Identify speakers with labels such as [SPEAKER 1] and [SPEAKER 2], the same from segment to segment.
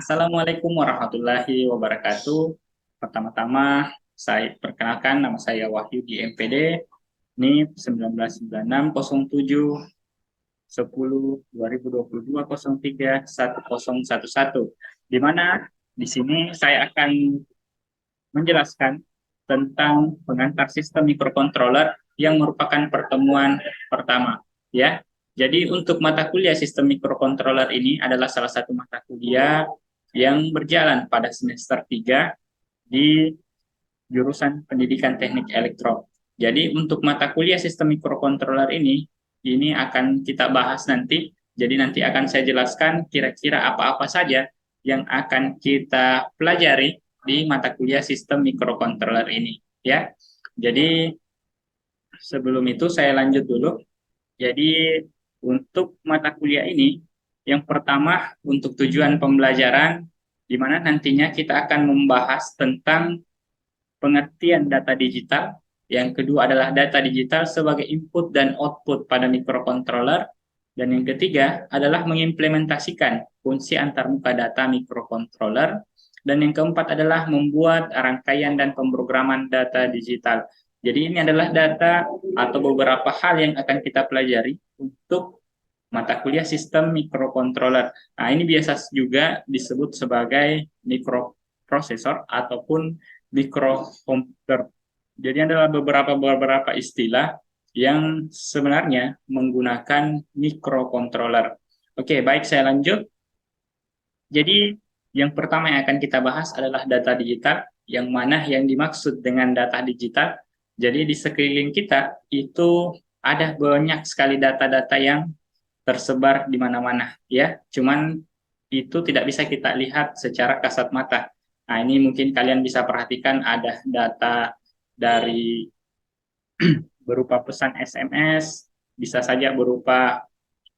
[SPEAKER 1] Assalamualaikum warahmatullahi wabarakatuh. Pertama-tama, saya perkenalkan nama saya Wahyu di MPD. Ini 1996-07-10-2022-03-1011. Di mana di sini saya akan menjelaskan tentang pengantar sistem microcontroller yang merupakan pertemuan pertama. Ya, jadi untuk mata kuliah sistem microcontroller ini adalah salah satu mata kuliah yang berjalan pada semester 3 di jurusan Pendidikan Teknik Elektro. Jadi untuk mata kuliah sistem microcontroller ini akan kita bahas nanti. Jadi nanti akan saya jelaskan kira-kira apa-apa saja yang akan kita pelajari di mata kuliah sistem microcontroller ini, ya. Jadi sebelum itu saya lanjut dulu. Jadi untuk mata kuliah ini, yang pertama untuk tujuan pembelajaran, di mana nantinya kita akan membahas tentang pengertian data digital. Yang kedua adalah data digital sebagai input dan output pada microcontroller. Dan yang ketiga adalah mengimplementasikan fungsi antarmuka data microcontroller. Dan yang keempat adalah membuat rangkaian dan pemrograman data digital. Jadi ini adalah data atau beberapa hal yang akan kita pelajari untuk mata kuliah sistem microcontroller. Nah, ini biasa juga disebut sebagai microprosesor ataupun microkomputer. Jadi adalah beberapa istilah yang sebenarnya menggunakan microcontroller. Oke, baik, saya lanjut. Jadi yang pertama yang akan kita bahas adalah data digital, yang mana yang dimaksud dengan data digital. Jadi di sekeliling kita itu ada banyak sekali data-data yang tersebar di mana-mana, ya. Cuman itu tidak bisa kita lihat secara kasat mata. Nah, ini mungkin kalian bisa perhatikan ada data dari berupa pesan SMS, bisa saja berupa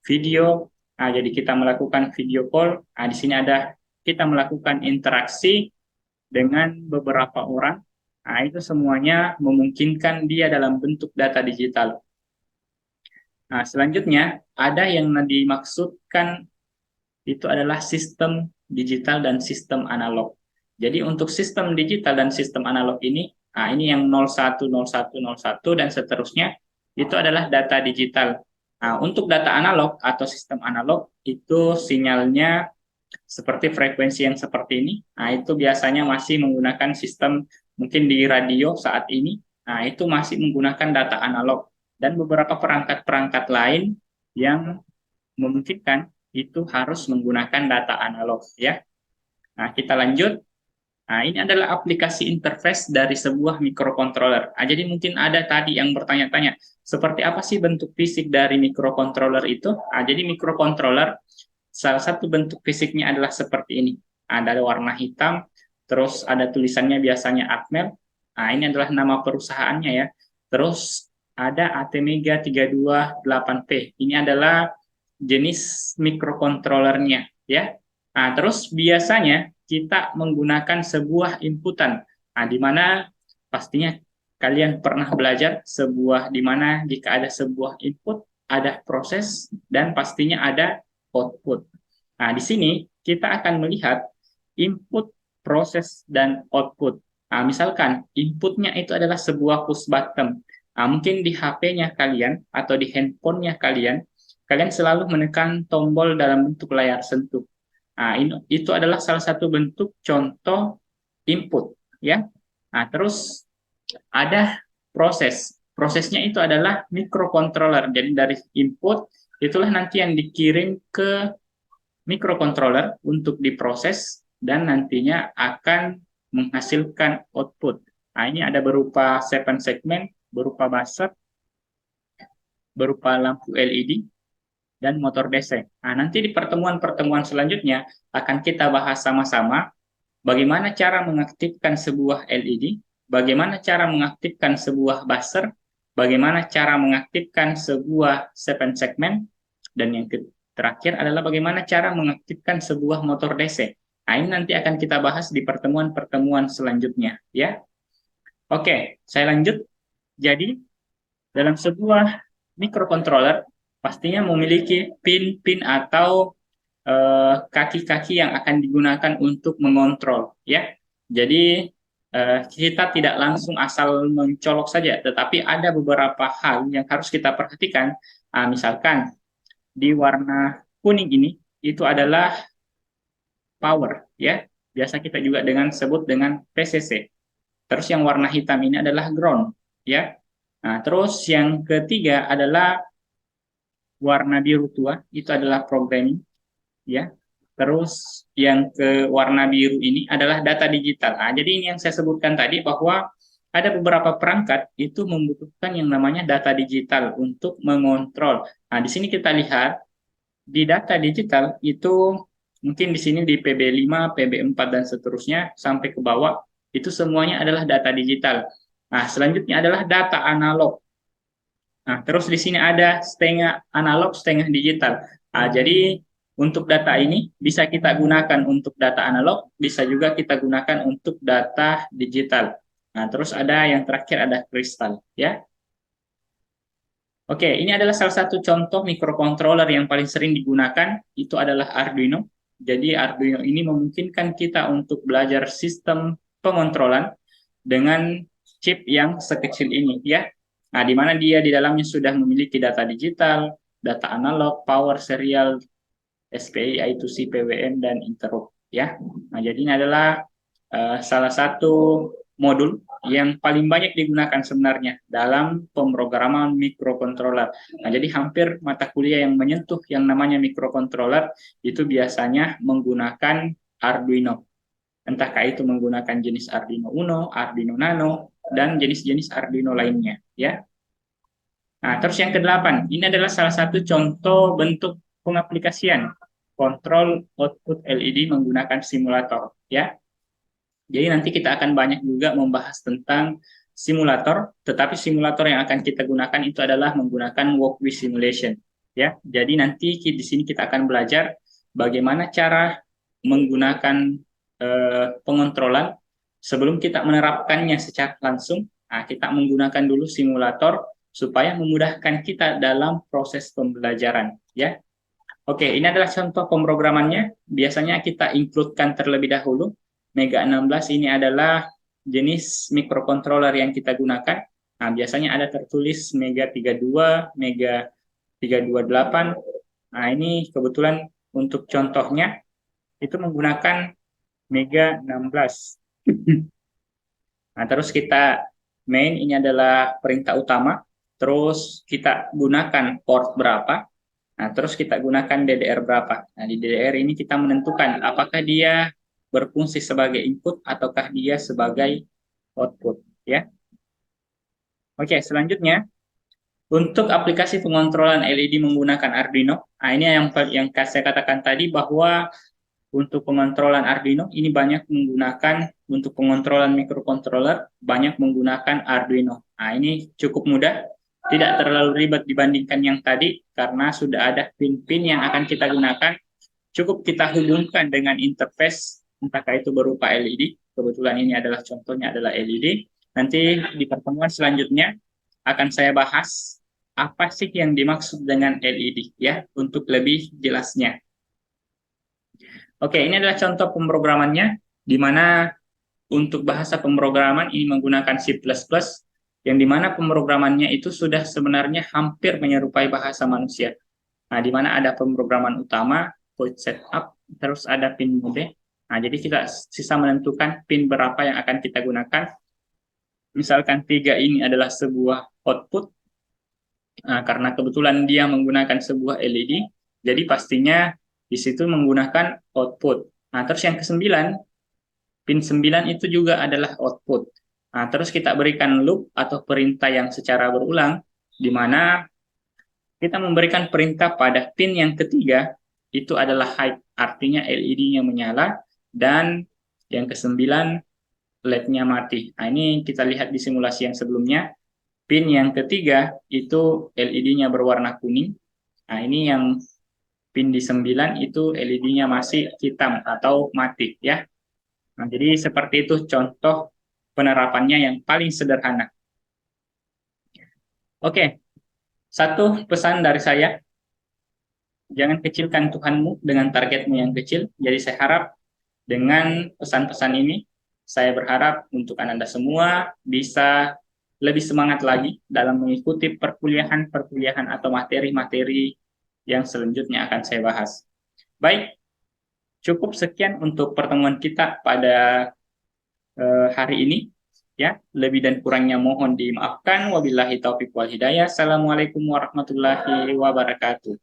[SPEAKER 1] video. Nah, jadi kita melakukan video call. Nah, di sini ada kita melakukan interaksi dengan beberapa orang. Nah, itu semuanya memungkinkan dia dalam bentuk data digital. Nah, selanjutnya ada yang dimaksudkan itu adalah sistem digital dan sistem analog. Jadi untuk sistem digital dan sistem analog ini yang 01, 01, 01 dan seterusnya, itu adalah data digital. Nah, untuk data analog atau sistem analog, itu sinyalnya seperti frekuensi yang seperti ini. Nah, itu biasanya masih menggunakan sistem mungkin di radio saat ini. Nah, itu masih menggunakan data analog dan beberapa perangkat-perangkat lain yang memungkinkan itu harus menggunakan data analog, ya. Nah, kita lanjut. Nah, ini adalah aplikasi interface dari sebuah microcontroller. Nah, jadi mungkin ada tadi yang bertanya-tanya, seperti apa sih bentuk fisik dari microcontroller itu? Nah, jadi microcontroller, salah satu bentuk fisiknya adalah seperti ini. Ada warna hitam, terus ada tulisannya biasanya Atmel. Nah, ini adalah nama perusahaannya, ya. Terus ada ATmega 328P. Ini adalah jenis microcontrollernya, ya. Nah, terus biasanya kita menggunakan sebuah inputan. Nah, di mana pastinya kalian pernah belajar sebuah di mana jika ada sebuah input, ada proses dan pastinya ada output. Nah, di sini kita akan melihat input, proses, dan output. Nah, misalkan inputnya itu adalah sebuah push button. Nah, mungkin di HP-nya kalian atau di handphonenya kalian, kalian selalu menekan tombol dalam bentuk layar sentuh. Nah, itu adalah salah satu bentuk contoh input, ya. Nah, terus ada proses. Prosesnya itu adalah microcontroller. Jadi dari input itulah nanti yang dikirim ke microcontroller untuk diproses dan nantinya akan menghasilkan output. Nah, ini ada berupa 7 segmen, berupa buzzer, berupa lampu LED, dan motor DC. Nah, nanti di pertemuan-pertemuan selanjutnya akan kita bahas sama-sama bagaimana cara mengaktifkan sebuah LED, bagaimana cara mengaktifkan sebuah buzzer, bagaimana cara mengaktifkan sebuah 7 segmen, dan yang terakhir adalah bagaimana cara mengaktifkan sebuah motor DC. Nah, ini nanti akan kita bahas di pertemuan-pertemuan selanjutnya, ya. Oke, saya lanjut. Jadi, dalam sebuah microcontroller pastinya memiliki pin-pin atau kaki-kaki yang akan digunakan untuk mengontrol, ya. Jadi kita tidak langsung asal mencolok saja, tetapi ada beberapa hal yang harus kita perhatikan. Misalkan di warna kuning ini itu adalah power, ya. Biasa kita juga sebut dengan PCC. Terus yang warna hitam ini adalah ground, ya. Nah, terus yang ketiga adalah warna biru tua, itu adalah programming, ya. Terus yang ke warna biru ini adalah data digital. Nah, jadi ini yang saya sebutkan tadi bahwa ada beberapa perangkat itu membutuhkan yang namanya data digital untuk mengontrol. Nah, di sini kita lihat di data digital itu mungkin di sini di PB5, PB4 dan seterusnya sampai ke bawah itu semuanya adalah data digital. Nah, selanjutnya adalah data analog. Nah, terus di sini ada setengah analog, setengah digital. Jadi untuk data ini bisa kita gunakan untuk data analog, bisa juga kita gunakan untuk data digital. Nah, terus ada yang terakhir ada kristal, ya. Oke, ini adalah salah satu contoh microcontroller yang paling sering digunakan, itu adalah Arduino. Jadi Arduino ini memungkinkan kita untuk belajar sistem pengontrolan dengan chip yang sekecil ini, ya. Nah, di mana dia di dalamnya sudah memiliki data digital, data analog, power, serial, SPI, I2C, PWM, dan interrupt, ya. Nah, jadi ini adalah salah satu modul yang paling banyak digunakan sebenarnya dalam pemrograman microcontroller. Nah, jadi hampir mata kuliah yang menyentuh yang namanya microcontroller itu biasanya menggunakan Arduino. Entahkah itu menggunakan jenis Arduino Uno, Arduino Nano, dan jenis-jenis Arduino lainnya, ya. Nah, terus yang kedelapan, ini adalah salah satu contoh bentuk pengaplikasian kontrol output LED menggunakan simulator, ya. Jadi nanti kita akan banyak juga membahas tentang simulator, tetapi simulator yang akan kita gunakan itu adalah menggunakan walkthrough simulation, ya. Jadi nanti di sini kita akan belajar bagaimana cara menggunakan pengontrolan sebelum kita menerapkannya secara langsung. Nah, kita menggunakan dulu simulator supaya memudahkan kita dalam proses pembelajaran, ya. Oke, ini adalah contoh pemrogramannya. Biasanya kita include-kan terlebih dahulu. Mega 16 ini adalah jenis microcontroller yang kita gunakan. Nah, biasanya ada tertulis Mega 32, Mega 328. Nah, ini kebetulan untuk contohnya itu menggunakan Mega 16. Nah, terus kita main ini adalah perintah utama. Terus kita gunakan port berapa. Nah, terus kita gunakan DDR berapa. Nah, di DDR ini kita menentukan apakah dia berfungsi sebagai input ataukah dia sebagai output, ya. Oke, selanjutnya untuk aplikasi pengontrolan LED menggunakan Arduino. Nah, ini yang saya katakan tadi bahwa untuk pengontrolan Arduino ini banyak menggunakan untuk pengontrolan microcontroller banyak menggunakan Arduino. Nah, ini cukup mudah, tidak terlalu ribet dibandingkan yang tadi karena sudah ada pin-pin yang akan kita gunakan. Cukup kita hubungkan dengan interface, entahkah itu berupa LED. Kebetulan ini adalah contohnya adalah LED. Nanti di pertemuan selanjutnya akan saya bahas apa sih yang dimaksud dengan LED, ya, untuk lebih jelasnya. Oke, ini adalah contoh pemrogramannya, di mana untuk bahasa pemrograman ini menggunakan C++, yang di mana pemrogramannya itu sudah sebenarnya hampir menyerupai bahasa manusia. Nah, di mana ada pemrograman utama, code setup, terus ada pin mode. Nah, jadi kita sisa menentukan pin berapa yang akan kita gunakan. Misalkan 3 ini adalah sebuah output, nah, karena kebetulan dia menggunakan sebuah LED, jadi pastinya di situ menggunakan output. Nah, terus yang ke-9, pin 9 itu juga adalah output. Nah, terus kita berikan loop atau perintah yang secara berulang, di mana kita memberikan perintah pada pin yang ketiga, itu adalah hide, artinya LED-nya menyala, dan yang ke-9, LED-nya mati. Nah, ini kita lihat di simulasi yang sebelumnya, pin yang ketiga itu LED-nya berwarna kuning. Nah, ini yang pin di 9 itu LED-nya masih hitam atau mati, ya. Nah, jadi seperti itu contoh penerapannya yang paling sederhana. Oke, satu pesan dari saya, Jangan kecilkan Tuhanmu dengan targetmu yang kecil. Jadi saya harap dengan pesan-pesan ini, saya berharap untuk Anda semua bisa lebih semangat lagi dalam mengikuti perkuliahan-perkuliahan atau materi-materi yang selanjutnya akan saya bahas. Baik, cukup sekian untuk pertemuan kita pada hari ini. Ya, lebih dan kurangnya mohon dimaafkan. Wabillahi taufiq wal hidayah. Assalamualaikum warahmatullahi wabarakatuh.